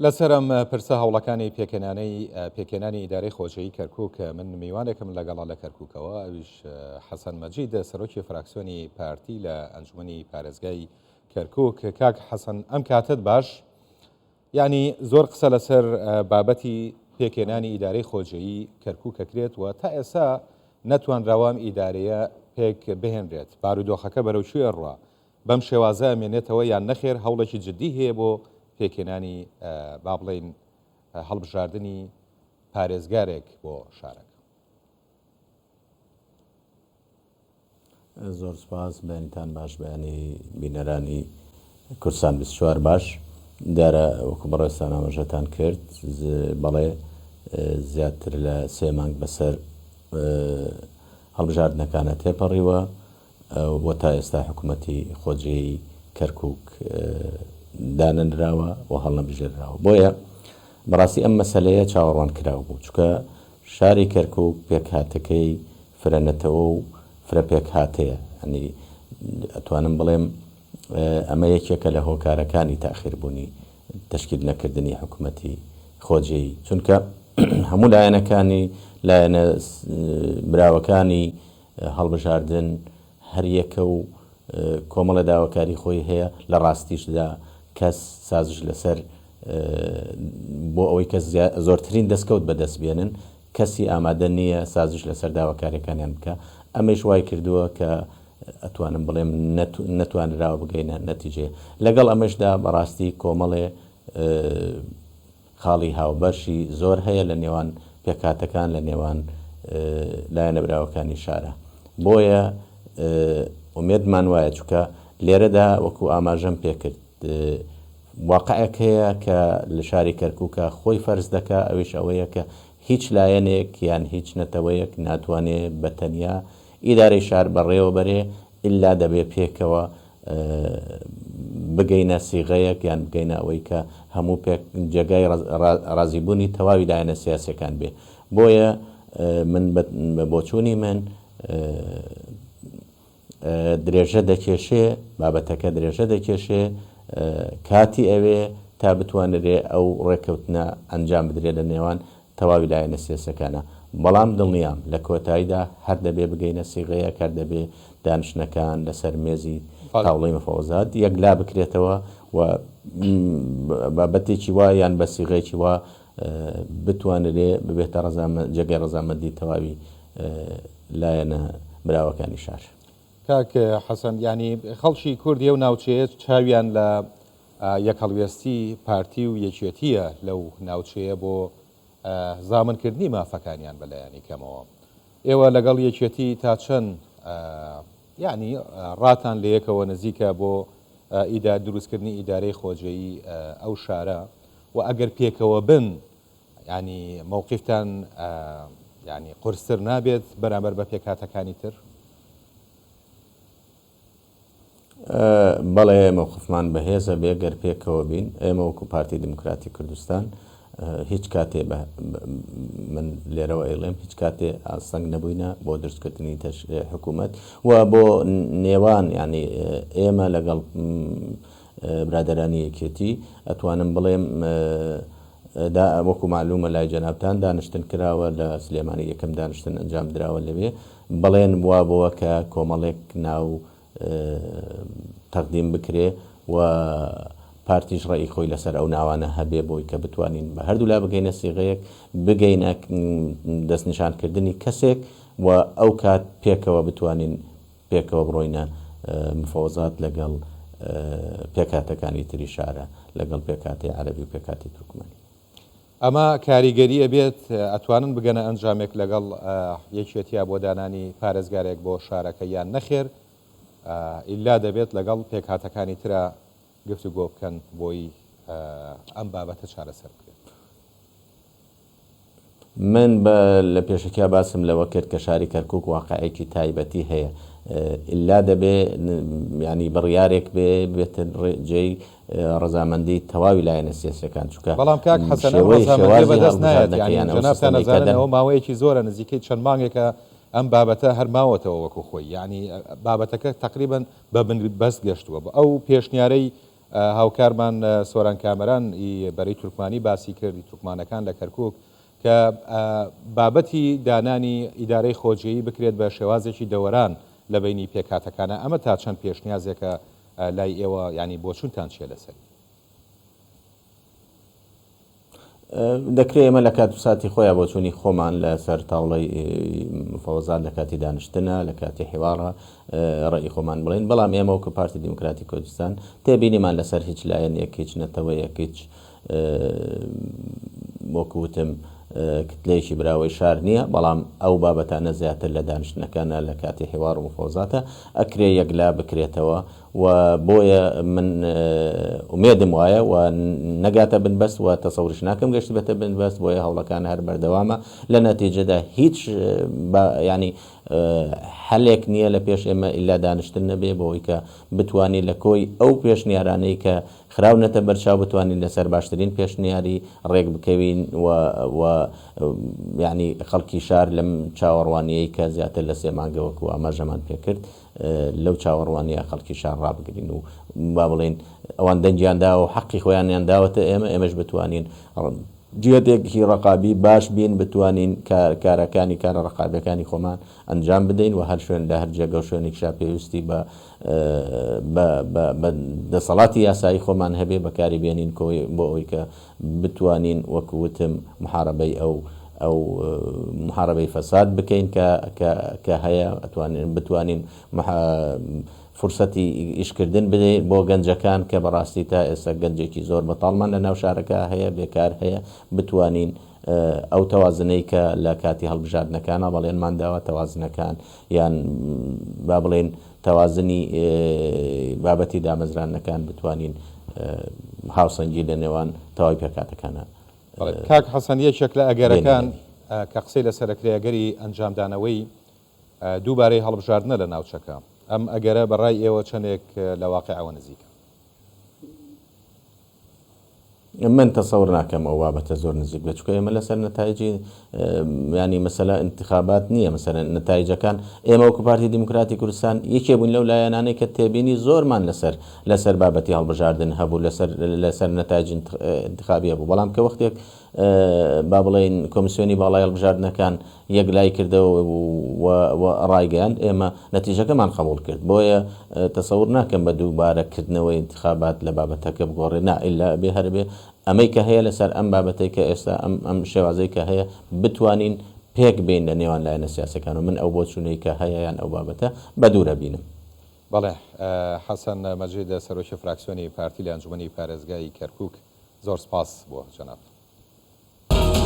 لەسەرم پرسە هەوڵەکانی پێکێنانی ئیدارەی خۆشەوی کەرکووک من میوانێکم لەگەڵا لە کەرکووکەوە ئەویش حەسەن مەجید سەرۆکی فراکسیۆنی پارتی لە ئەنجومەنی پارێزگای کەرکووک. کاک حەسەن، ئەم کاتت باش، ینی زۆر قسە لەسەر بابەتی پێکێنانی ئیدارەی خۆجەیی کەرکووک ئەکرێت و تا ئێستا نەتوانراوام ئیدارەیە پێک بهێنرێت. بارودۆخەکە بەرەو کوێ ڕوا؟ بەم شێوازە ئەمێنێتەوە یان نەخێر هەوڵێکی جددی هەیە بۆ پێکێنانی با بڵێن هەڵبژاردننی پارێزگارێک بۆ شارەکە؟ زۆر سپاس، بەیانتان باش، بەیانی بینەرانی کورسان 24 باش. دیارە وەکو بەڕێستان ئاماژەتان کرد، بەڵێ زیاتر لە 3 مانگ بەسەر هەڵبژاردنەکانە تێپەڕیوە و تا ئێستا حکوومەتی خۆجێی کەرکووک دانەنراوە و هەڵنەبژێراوە. بۆیە بەڕاستی ئەم مەسەلەیە چاوەڕوان کراوە بوو، چونکە شاری کەرکووک پێکهاتەکەی فرەنەتەوە و فرە پێکهاتەیە. ئەنی ئەتوانم بڵێم ئەمە یەکێکە لە هۆکارەکانی تاخیربوونی تشکیل نەکردنی حکوومەتی خۆجێی، چونکە هەموو لایەنەکانی لایەنە براوەکانی هەڵبژاردن هەریەکە و کۆمەڵە داواکاری خۆی هەیە. لە ڕاستیشدا کەس سازش لەسەر بۆ ئەوەی کەس زۆرترین دەستکەوت بەدەست بێنن، کەسی ئامادە نییە سازش لەسەر داواکاریەکانیان بکە. ئەمەش وای کردووە کە ئەتوانم بڵێم نەتوانراوە بگەینە نەتیجێ. لەگەڵ ئەمەشدا بەڕاستی کۆمەڵێ خاڵی هاوبەشی زۆر هەیە لە نێوان پێکهاتەکان، لە نێوان لایەنە براوەکانی شارە. بۆیە ئومێدمان وایە، چونکە لێرەدا وەکو ئاماژەم پێکرد واقعەک هەیە کە لە شاری کەرکووکە خۆی فەرز دەکا، ئەویش ئەوەیە کە هیچ لایەنێک یان هیچ نەتەوەیەک ناتوانێت بەتەنیا ئیدارەی شار بەڕێوە بەرێ، ئللا دەبێ پێکەوە بگەینە سیغەیەک یان بگەینە ئەوەی کە هەموو جێگای ڕازیبوونی تەواوی لایەنە سیاسیەکان بێ. بۆیە من بە بۆچوونی من درێژە دەکێشێ، بابەتەکە درێژە دەکێشێ، کاتی ئەوێ تا بتوانرێ ئەو ڕێکەوتنە ئەنجام بدرێت لە نێوان تەواوی لایەنە سیاسەکانە. بەڵام دڵنیام لە کۆتاییدا هەر دەبێ بگەینە سیغەیە، هەر دەبێ دانشنەکان لەسەر مێزی تاوڵەی مەفەوەزات یەکلا بکرێتەوە و بابەتێکی وا یان بە سیغەیەکی وا بتوانرێ ببێتە جێگەی ڕەزامەندی تەواوی لایەنە براوەکانی شار. کاک حەسەن، ینی خەڵکی کوردی و ناوچەیە چاویان لە یەکەڵوێستی پارتی و یەکێتیە لەو ناوچەیە بۆ زامنکردنی مافەکانیان بەلایانی کەمەوە. ئێوە لەگەڵ یەکێتی تا چەند ینی ڕاتان لە یەکەوە نزیکە بۆ دروستکردنی ئیدارەی خۆجێیی ئەو شارە، و ئەگەر پێکەوە بن ینی مووقیفتان ینی قورستر نابێت بەرامبەر بە پێکهاتەکانی تر؟ بەڵێ مووقفمان بەهێزە بێگەر پێکەوە بین. ئێمە وەکو پارتی دموکراتی کوردستان هیچ کاتێ من لێرەوە ئێڵێم هیچ کاتێ ئاسەنگ نەبووینە بۆ دروستکردنی حکوومەت و بۆ نێوان ینی ئێمە لەگەڵ برادەرانی یەکێتی ئەتوانم بڵێم وەکو معلومە لای جەنابتان دانیشتن کراوە لە سلێمانی یەکەم دانیشتن ئەنجام درراوە لەوێ. بڵێن وا بەوە کە کۆمەڵێک ناو تەقدیم بکرێ و پارتیش ڕێی خۆی لەسەر ئەو ناوانە هەبێ بۆی کە بتوانین بە هەردوو لا بگەینە سیغەیەک، بگەینە دەستنیشانکردنی کەسێک و ئەو کات پێکەوە بتوانین پێکەوە بڕۆینە مفەوەزات لەگەڵ پێکهاتەکانی تری شارە، لەگەڵ پێکهاتی عەرەبی و پێکهاتی تورکمانی. ئەمە کاریگەریە بێت ئەتوانن بگەنە ئەنجامێک لەگەڵ یەکێتیا بۆ دانانی پارێزگارێک بۆ شارەکە یان نەخێر ئیلا دەبێت لەگەڵ پێکهاتەکانی ترە گفتوگۆ بکەن بۆی ئەم بابەتە چارەسەر بکرێت؟ من لە پێشەکە باسم لەوە کرد کە شاری کەرکووک واقعەیەکی تایبەتی هەیە. ئللا دەبێ ینی بڕیارێک بێتە جێی ڕەزامەندی تەواوی لایەنە سیاسیەکان، چونکە بەڵام کاک حەسەن ڕەزامەندی بەدەست نایەت. جەنابتان نەزانن ئەوە ماوەیەکی زۆرە، نزیکەی چەند مانگێکە ئەم بابەتە هەرماوەتەوە وەکو خۆی، ینی بابەتەکە تقریبا بە بەست گەشتووە بە ئەو پێشنیارەی هاوکارمان سۆران کامەران بەرەی تورکمانی باسی کردی تورکمانەکان لە کەرکووک کە بابەتی دانانی ئیدارەی خۆجیایی بکرێت بە شێوازێکی دەوەران لە بینی پێکاتەکانە ئەمە تا چەند پێشنیازێکە لای ئێوە ینی بۆچونتان چیە لەسەر دەکرێت ئێمە لە کات و ساتی خۆیان بۆ چوونی خۆمان لەسەر تاوڵی مفاوەزات لە کاتی دانیشتنە لە کاتی حیوارە ڕێی خۆمان بڵین بەڵام ئێمە وەکو پارتی دیموکراتی کوردستان تێبینیمان لەسەر هیچ لایەنێک هیچ نەتەوەیەک هیچ وەکوتم کتلەیەکی براوەی شار نییە بەڵام ئەو بابەتانە زیاتر لە دانیشتنەکانە لە کاتی حیوار و مفاوەزاتە ئەکرێ یەکلا بکرێتەوە و بۆیە من ئومێدم وایە و نەگاتە بنبەست و تەسەوریش ناکەم گەشتی بێتە بنبەست بۆیە هەوڵەکان هەر بەردەوامە لە نەتیجەدا هیچ ینی حەلێک نییە لە پێش ئێمە ئیلا دانیشتن نەبێ بۆەوەی کە بتوانانی لە کۆی ئەو پێشنیارانەی کە خراونەتە بەرچاو بتوانین لەسەر باشترین پێشنیاری ڕێک بکەوین و ینی خەڵکی شار لەم چاوەڕوانیەی کە زیاتر لە سێ مانگەوەکو ئاماژەمان پێکرد لەو چاوەڕوانیە خەڵکی شار ڕابگرین و با بڵێن ئەوان دەنجیاندا و حەقی خۆیانیان داوەتە ئێمەش بتوانین جێتێکی ڕقابی باش بین بتوانین کارەکانی کارە ڕقابەکانی خۆمان ئەنجام بدەین و هەر شوێن لە هەر جێگە و شوێنێکشا پێویستی بە دەسەڵاتی یاسایی خۆمان هەبێ بەکاری بێنین بۆ ئەوەی کە بتوانین وەکوتم محارەبەی ئەو محارەبەی فەساد بکەین کە هەیە بتوانین فرسەتی ئیشکردن بدەین بۆ گەنجەکان کە بەڕاستی تا ئێستا گەنجێکی زۆر بەتاڵمان لە ناو شارەکە هەیە بێکار هەیە بتوانین ئەو تەوازنەی کە لە کاتی هەڵبژاردنەکانە بەڵێنمان داوە تەوازنەکان یان با بڵێن تەوازنی بابەتی دامەزرانەکان بتوانین هاوسەنگی لە نێوان تەواوی پێکاتەکانە کاک حەسەن یەکێک لە ئەگەرەکان کە قسەی لەسەر ئەکرێگەری ئەنجامدانەوەی دووبارەی هەڵبژاردنە لە ناوچەکە ئەم ئەگەرە بەڕای ئێوە چەندێک لە واقعەوە نزیکە من تەسەور ناکەم ئەو بابەتە زۆر نزیک بێت چکە ئێمە لەسەر نەتایجی ینی مەسەلە انتخابات نییە مەسەلە نەتایجەکان ئێمە وەکو پارتی دیموکراتی کوردستان یەکێ بوون لەو لایەنانەی کە تێبینی زۆرمان لەسەر بابەتی هەڵبژاردن هەبوو لەسەر نەتایج انتخابیە بوو بەڵام کە وەختێک با بڵێن کۆمیسیۆنی باڵای هەڵبژاردنەکان یەکلای کردەوە و ڕایگەیاند ئێمە نەتیجەکەمان قبوڵ کرد بۆیە تەسەور ناکەم بە دووبارەکردنەوەی انتخابات لە بابەتەکە بگۆڕێ ئیلا بێ هەربێ ئەمەی کە هەیە لەسەر ئەم بابەتەی کە ئێستا ئەم شێوازەی کە هەیە بتوانین پێک بین لە نێوان لایەنە سیاسەکان و من ئەو بۆچوونەی کە هەیە یان ئەو بابەتە بە دوورە بینم. بەڵێ حەسەن مەجید سەرۆکی فراکسیۆنی پارتی لە ئەنجومەنی پارێزگای کەرکووک زۆر سپاس بۆ جەناب.